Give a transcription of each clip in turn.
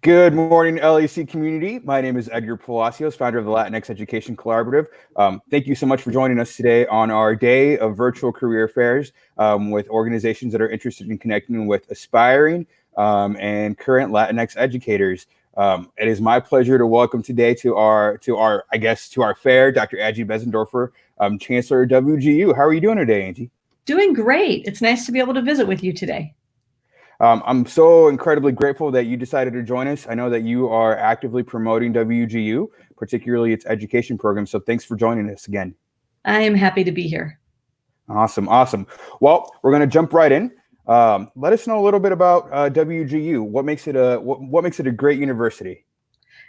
Good morning, LEC community. My name is Edgar Palacios, founder of the Latinx Education Collaborative. Thank you so much for joining us today on our day of virtual career fairs with organizations that are interested in connecting with aspiring and current Latinx educators. It is my pleasure to welcome today to our fair, Dr. Angie Besendorfer, Chancellor of WGU. How are you doing today, Angie? Doing great. It's nice to be able to visit with you today. I'm so incredibly grateful that you decided to join us. I know that you are actively promoting WGU, particularly its education program. So thanks for joining us again. I am happy to be here. Awesome. Well, we're going to jump right in. Let us know a little bit about WGU. What makes it a great university?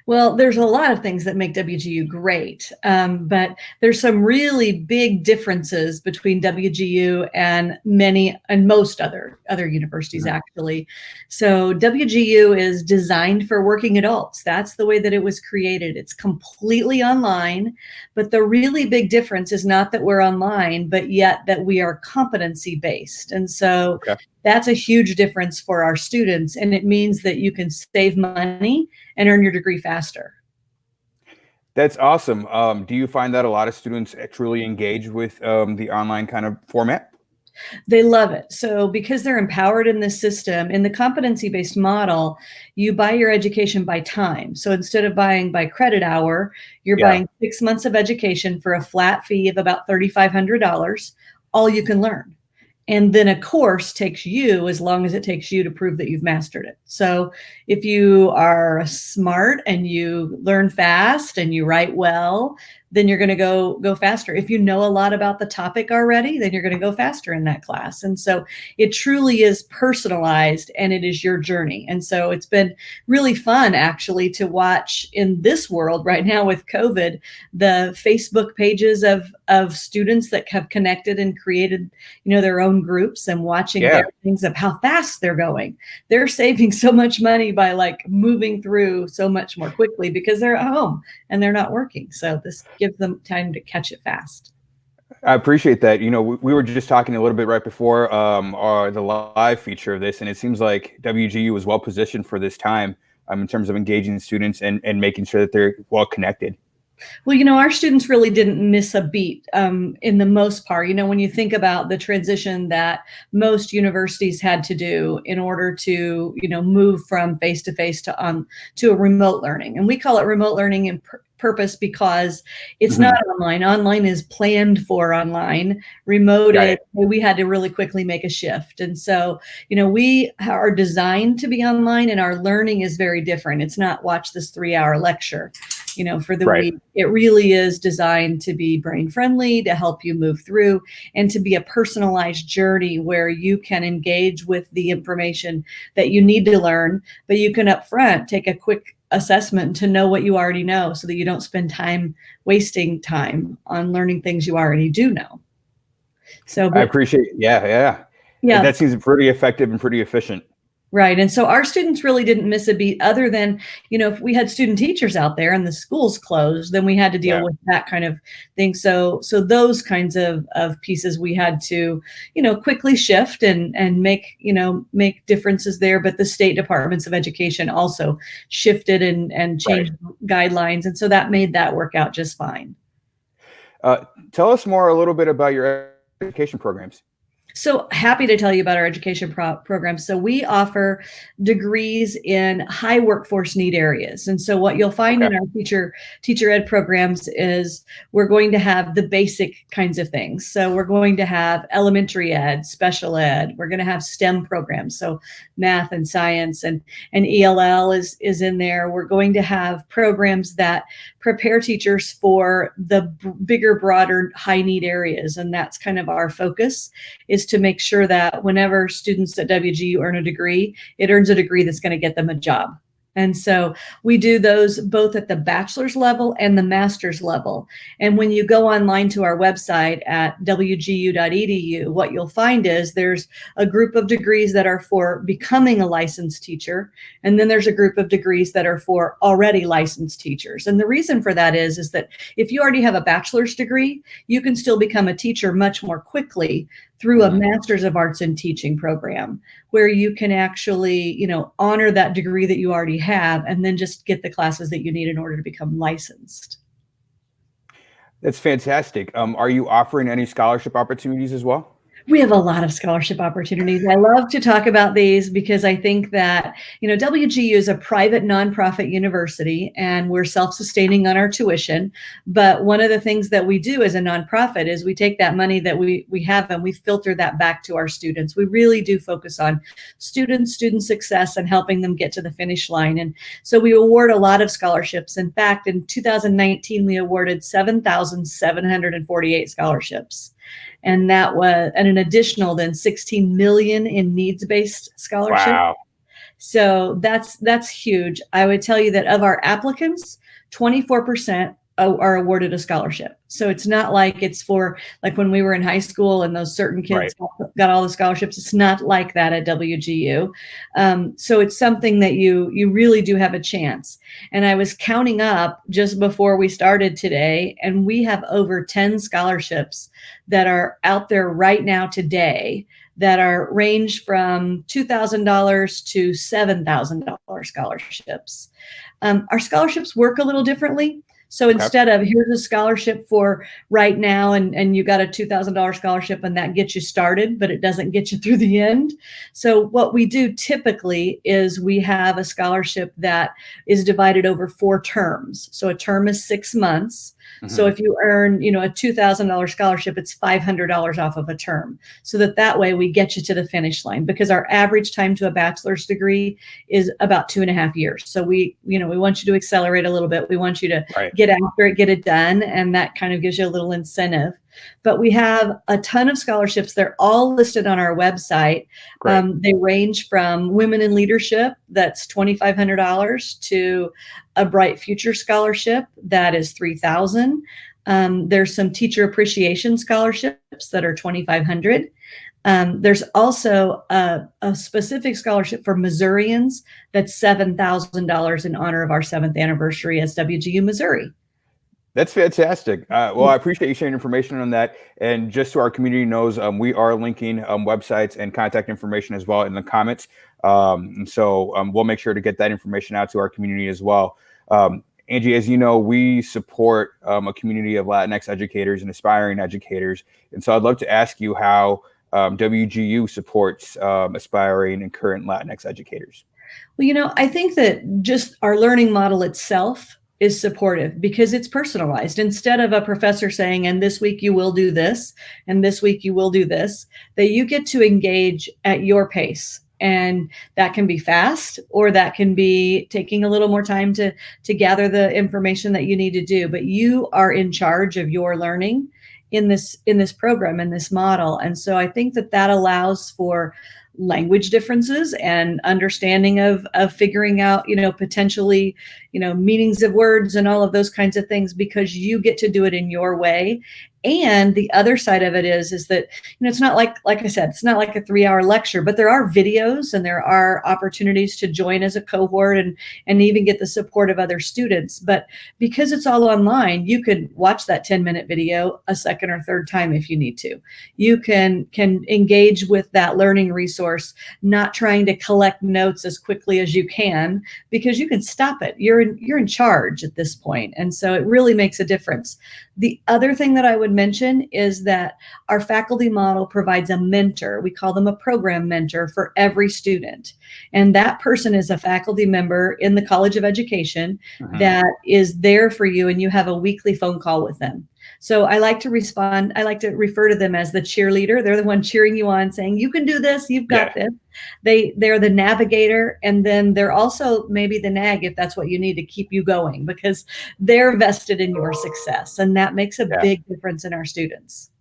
Well, there's a lot of things that make WGU great, but there's some really big differences between WGU and most other universities, actually. So WGU is designed for working adults. That's the way that it was created. It's completely online, but the really big difference is not that we're online, but yet that we are competency-based. And so that's a huge difference for our students, and it means that you can save money and earn your degree faster. That's awesome. Do you find that a lot of students truly engage with the online kind of format? They love it. So because they're empowered in this system, in the competency-based model, you buy your education by time. So instead of buying by credit hour, you're buying 6 months of education for a flat fee of about $3,500, all you can learn. And then a course takes you as long as it takes you to prove that you've mastered it. So if you are smart and you learn fast and you write well, then you're going to go faster. If you know a lot about the topic already, then you're going to go faster in that class. And so it truly is personalized, and it is your journey. And so it's been really fun, actually, to watch in this world right now with COVID, the Facebook pages of students that have connected and created, their own groups, and watching their things of how fast they're going. They're saving so much money by moving through so much more quickly because they're at home and they're not working. So this gives them time to catch it fast. I appreciate that. We were just talking a little bit right before the live feature of this, and it seems like WGU is well positioned for this time in terms of engaging students and making sure that they're well connected. Well, our students really didn't miss a beat in the most part. When you think about the transition that most universities had to do in order to, move from face-to-face to a remote learning. And we call it remote learning in purpose because it's not online. Online is planned for online. Remote, we had to really quickly make a shift. And so, we are designed to be online, and our learning is very different. It's not watch this 3-hour lecture, for the week. It really is designed to be brain friendly, to help you move through, and to be a personalized journey where you can engage with the information that you need to learn, but you can upfront take a quick assessment to know what you already know so that you don't spend time wasting time on learning things you already do know. So I appreciate, yeah. That seems pretty effective and pretty efficient. Right. And so our students really didn't miss a beat other than, if we had student teachers out there and the schools closed, then we had to deal with that kind of thing. So those kinds of pieces we had to, quickly shift and make differences there. But the state departments of education also shifted and changed guidelines. And so that made that work out just fine. Tell us more a little bit about your education programs. So happy to tell you about our education program. So we offer degrees in high workforce need areas. And so what you'll find in our teacher ed programs is we're going to have the basic kinds of things. So we're going to have elementary ed, special ed. We're going to have STEM programs. So math and science and ELL is in there. We're going to have programs that prepare teachers for the bigger, broader high need areas. And that's kind of our focus, is to make sure that whenever students at WGU earn a degree, it earns a degree that's going to get them a job. And so we do those both at the bachelor's level and the master's level. And when you go online to our website at wgu.edu, what you'll find is there's a group of degrees that are for becoming a licensed teacher. And then there's a group of degrees that are for already licensed teachers. And the reason for that is that if you already have a bachelor's degree, you can still become a teacher much more quickly through a Master's of Arts in Teaching program. where you can actually, honor that degree that you already have and then just get the classes that you need in order to become licensed. That's fantastic. Are you offering any scholarship opportunities as well? We have a lot of scholarship opportunities. I love to talk about these because I think that, WGU is a private nonprofit university and we're self-sustaining on our tuition. But one of the things that we do as a nonprofit is we take that money that we have and we filter that back to our students. We really do focus on student success and helping them get to the finish line. And so we award a lot of scholarships. In fact, in 2019, we awarded 7,748 scholarships. And that was an additional then 16 million in needs-based scholarships. Wow. So that's huge. I would tell you that of our applicants, 24% are awarded a scholarship. So it's not like it's for like when we were in high school and those certain kids got all the scholarships. It's not like that at WGU. So it's something that you really do have a chance. And I was counting up just before we started today, and we have over 10 scholarships that are out there right now today that are range from $2,000 to $7,000 scholarships. Our scholarships work a little differently. So instead of here's a scholarship for right now and you got a $2,000 scholarship and that gets you started, but it doesn't get you through the end. So what we do typically is we have a scholarship that is divided over 4 terms. So a term is 6 months. So if you earn, a $2,000 scholarship, it's $500 off of a term. So that way we get you to the finish line, because our average time to a bachelor's degree is about 2.5 years. So we want you to accelerate a little bit. We want you to get after it, get it done. And that kind of gives you a little incentive. But we have a ton of scholarships. They're all listed on our website. They range from Women in Leadership, that's $2,500, to a Bright Future Scholarship, that is $3,000. There's some Teacher Appreciation Scholarships that are $2,500. There's also a specific scholarship for Missourians that's $7,000 in honor of our 7th anniversary as WGU Missouri. That's fantastic. Well, I appreciate you sharing information on that. And just so our community knows, we are linking websites and contact information as well in the comments. So we'll make sure to get that information out to our community as well. Angie, as you know, we support a community of Latinx educators and aspiring educators. And so I'd love to ask you how WGU supports aspiring and current Latinx educators. Well, I think that just our learning model itself is supportive because it's personalized. Instead of a professor saying, and this week you will do this, and this week you will do this, that you get to engage at your pace. And that can be fast, or that can be taking a little more time to gather the information that you need to do. But you are in charge of your learning in this program, in this model. And so I think that allows for language differences and understanding of figuring out, potentially, meanings of words and all of those kinds of things, because you get to do it in your way. And the other side of it is that, it's not like I said, it's not like a 3-hour lecture, but there are videos and there are opportunities to join as a cohort and even get the support of other students. But because it's all online, you can watch that 10-minute video a second or third time if you need to. You can engage with that learning resource, not trying to collect notes as quickly as you can, because you can stop it. You're in charge at this point. And so it really makes a difference. The other thing that I would mention is that our faculty model provides a mentor. We call them a program mentor for every student. And that person is a faculty member in the College of Education that is there for you, and you have a weekly phone call with them. So I like to refer to them as the cheerleader. They're the one cheering you on, saying, you can do this, you've got this. They're the navigator, and then they're also maybe the nag if that's what you need to keep you going, because they're vested in your success. And that makes a big difference in our students.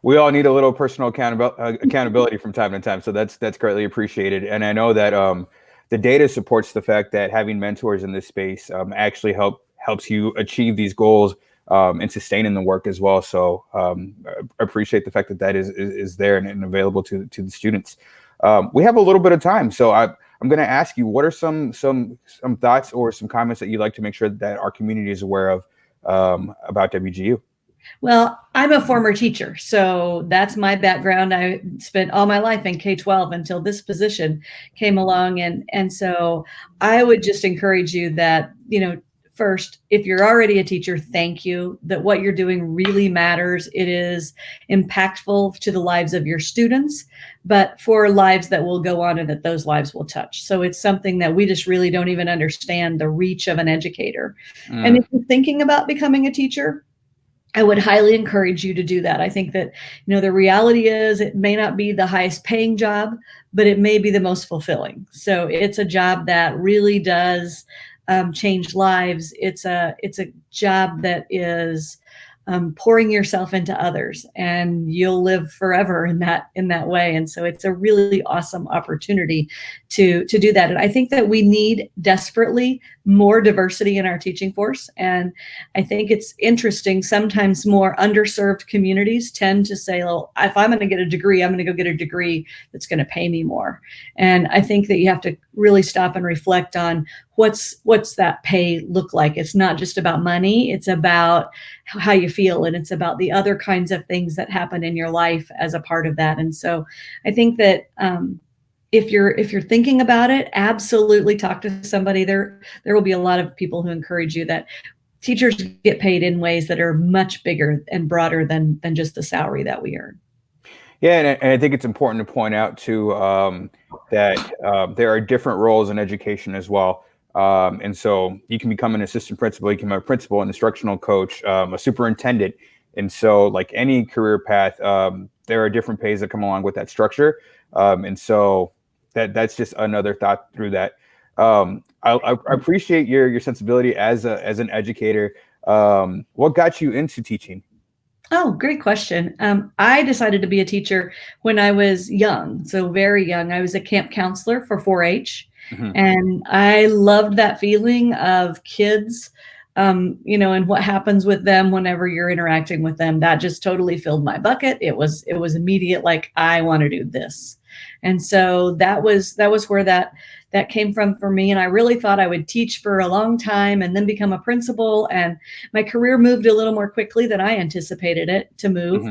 We all need a little personal accountability from time to time. So that's greatly appreciated. And I know that the data supports the fact that having mentors in this space actually helps you achieve these goals and sustaining the work as well. So appreciate the fact that is there and available to the students. We have a little bit of time, so I'm going to ask you, what are some thoughts or some comments that you'd like to make sure that our community is aware of about WGU? Well, I'm a former teacher, so that's my background. I spent all my life in K-12 until this position came along, and so I would just encourage you that, first, if you're already a teacher, thank you, that what you're doing really matters. It is impactful to the lives of your students, but for lives that will go on and that those lives will touch. So it's something that we just really don't even understand the reach of an educator. And if you're thinking about becoming a teacher, I would highly encourage you to do that. I think that, the reality is it may not be the highest paying job, but it may be the most fulfilling. So it's a job that really does change lives. It's a job that is pouring yourself into others, and you'll live forever in that way. And so it's a really awesome opportunity to do that. And I think that we need desperately more diversity in our teaching force. And I think it's interesting. Sometimes more underserved communities tend to say, well, if I'm going to get a degree, I'm going to go get a degree that's going to pay me more. And I think that you have to really stop and reflect on what's that pay look like. It's not just about money. It's about how you feel, and it's about the other kinds of things that happen in your life as a part of that. And so I think that if you're thinking about it, absolutely talk to somebody. There will be a lot of people who encourage you that teachers get paid in ways that are much bigger and broader than just the salary that we earn. Yeah, and I think it's important to point out too that there are different roles in education as well. And so you can become an assistant principal, you can become a principal, an instructional coach, a superintendent. And so like any career path, there are different pays that come along with that structure. And so that's just another thought through that. I appreciate your sensibility as an educator. What got you into teaching? Oh, great question. I decided to be a teacher when I was young, so very young. I was a camp counselor for 4-H, and I loved that feeling of kids, and what happens with them whenever you're interacting with them. That just totally filled my bucket. It was immediate, like, I want to do this. And so that was where that came from for me. And I really thought I would teach for a long time and then become a principal. And my career moved a little more quickly than I anticipated it to move.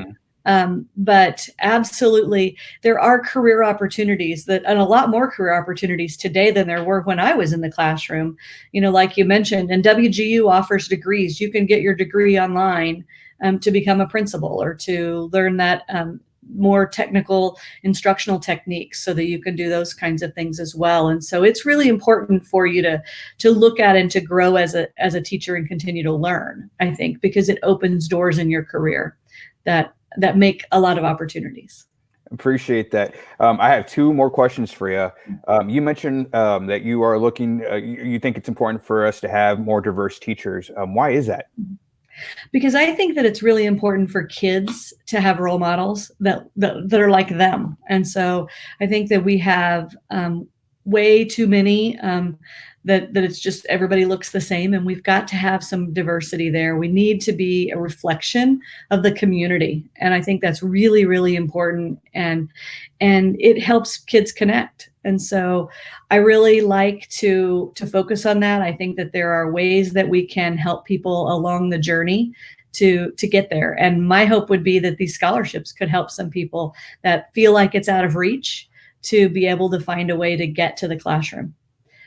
But absolutely, there are career opportunities and a lot more career opportunities today than there were when I was in the classroom. Like you mentioned, and WGU offers degrees. You can get your degree online to become a principal or to learn that more technical instructional techniques so that you can do those kinds of things as well. And so it's really important for you to look at and to grow as a teacher and continue to learn, I think, because it opens doors in your career that make a lot of opportunities. Appreciate that. I have two more questions for you. You mentioned that you are looking, you think it's important for us to have more diverse teachers. Why is that? Because I think that it's really important for kids to have role models that are like them. And so I think that we have way too many that it's just everybody looks the same, and we've got to have some diversity there. We need to be a reflection of the community, and I think that's really, really important, and it helps kids connect. And so I really like to focus on that. I think that there are ways that we can help people along the journey to get there. And my hope would be that these scholarships could help some people that feel like it's out of reach to be able to find a way to get to the classroom.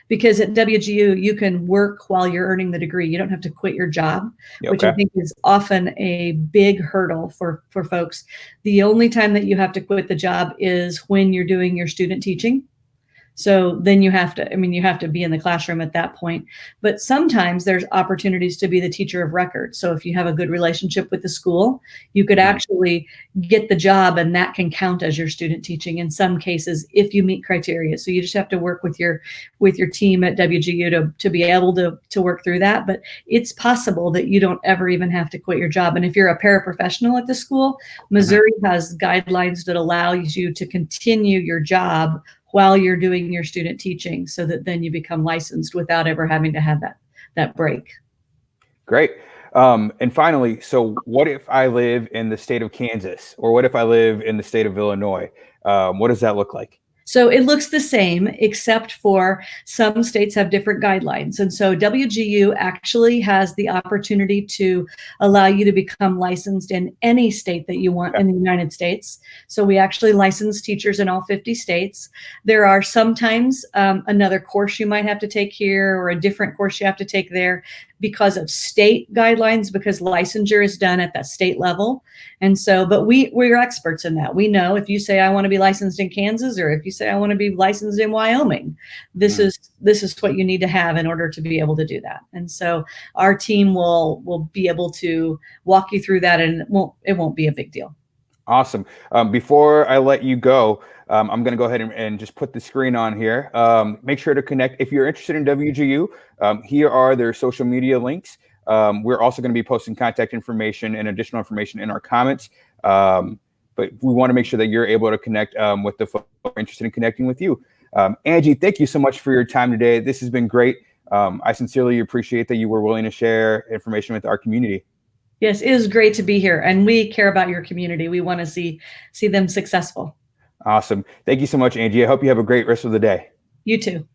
Because at WGU, you can work while you're earning the degree. You don't have to quit your job, which I think is often a big hurdle for folks. The only time that you have to quit the job is when you're doing your student teaching. So then you have to be in the classroom at that point. But sometimes there's opportunities to be the teacher of record. So if you have a good relationship with the school, you could actually get the job, and that can count as your student teaching in some cases if you meet criteria. So you just have to work with your team at WGU to be able to work through that. But it's possible that you don't ever even have to quit your job. And if you're a paraprofessional at the school, Missouri has guidelines that allow you to continue your job while you're doing your student teaching, so that then you become licensed without ever having to have that break. Great. And finally, so what if I live in the state of Kansas, or what if I live in the state of Illinois? What does that look like? So it looks the same, except for some states have different guidelines. And so WGU actually has the opportunity to allow you to become licensed in any state that you want in the United States. So we actually license teachers in all 50 states. There are sometimes another course you might have to take here or a different course you have to take there because of state guidelines, because licensure is done at that state level. And so, but we're experts in that. We know if you say I want to be licensed in Kansas, or if you say I want to be licensed in Wyoming, this is what you need to have in order to be able to do that. And so our team will be able to walk you through that, and it won't be a big deal. Awesome. Before I let you go, I'm going to go ahead and just put the screen on here. Make sure to connect. If you're interested in WGU, here are their social media links. We're also going to be posting contact information and additional information in our comments. But we want to make sure that you're able to connect with the folks who are interested in connecting with you. Angie, thank you so much for your time today. This has been great. I sincerely appreciate that you were willing to share information with our community. Yes, it is great to be here, and we care about your community. We want to see them successful. Awesome. Thank you so much, Angie. I hope you have a great rest of the day. You too.